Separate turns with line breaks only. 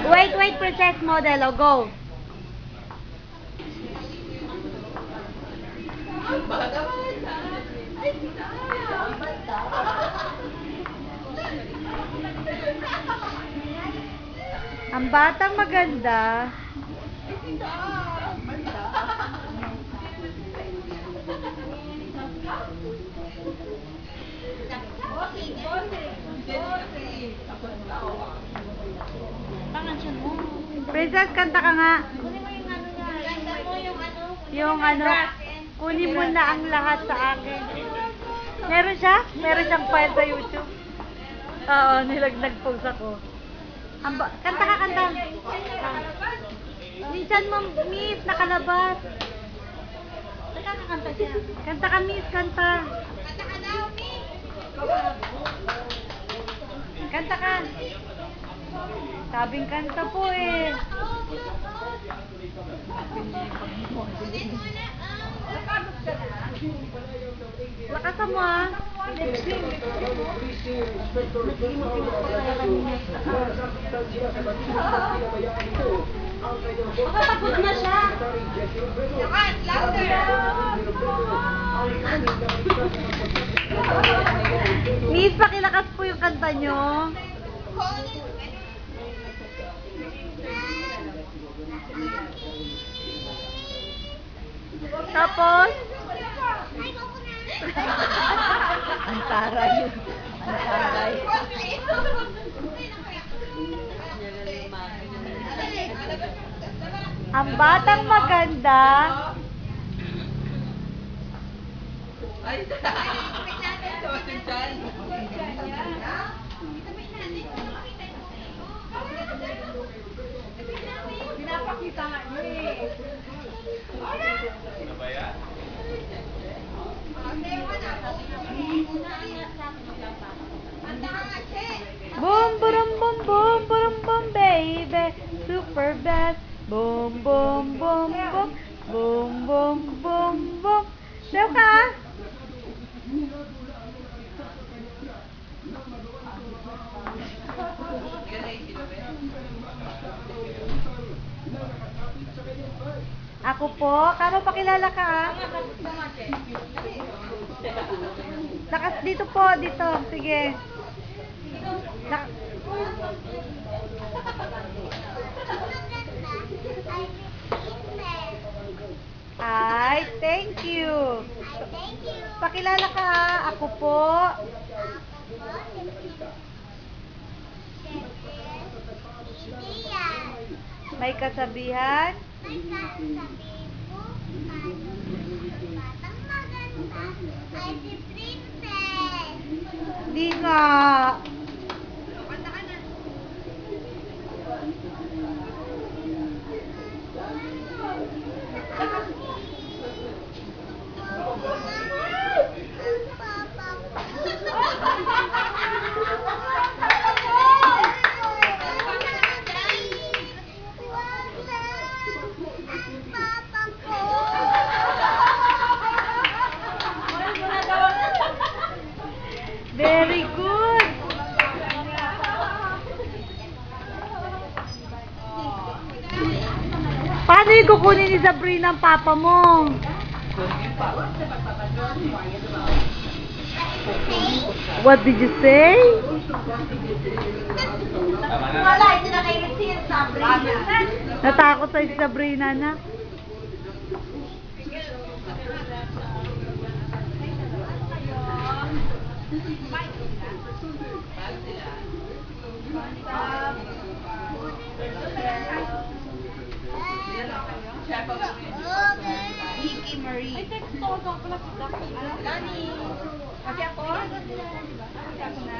Wait, princess model. O, go. Ang batang maganda. Princess, kanta ka nga. Yung ano, kunin mo na ang lahat sa akin. Meron siya? Meron siyang file sa YouTube? Oo, nilagnag-post ako. Kanta ka, kanta. Minsan mo, miss, nakalabas. Kanta siya. Kanta ka, miss, kanta. Kanta ka daw, miss. Kanta ka. Sabing kanta po eh. Lakasan mo ah. Makapagod na siya. Lakas, louder. Miss, pakilakas po yung kanta nyo. Tapos, ang taray. Ang taray. Ang batang maganda.
Pinapakita nga niyo eh.
Boom, boom, boom, boom, boom, boom, baby. Super best. Boom, boom, boom, boom. Boom, boom, boom, boom. Sayo ka? Ako po? Kano pakilala ka ah? Lakas dito po, dito. Sige. Ay, thank you. Pakilala ka ah? Ako po. May kasabihan?
May sasabihin po, batang maganda ay si Princess.
Di nga. Very good. Paano yung kukunin ni Sabrina ang papa mo? What did you say?
Wala, hindi na kayo receive, Sabrina.
Natakot sa si Sabrina na.
Vicky Marie. Ay, text ko pala si Dani. Kasi ako? Kasi ako na?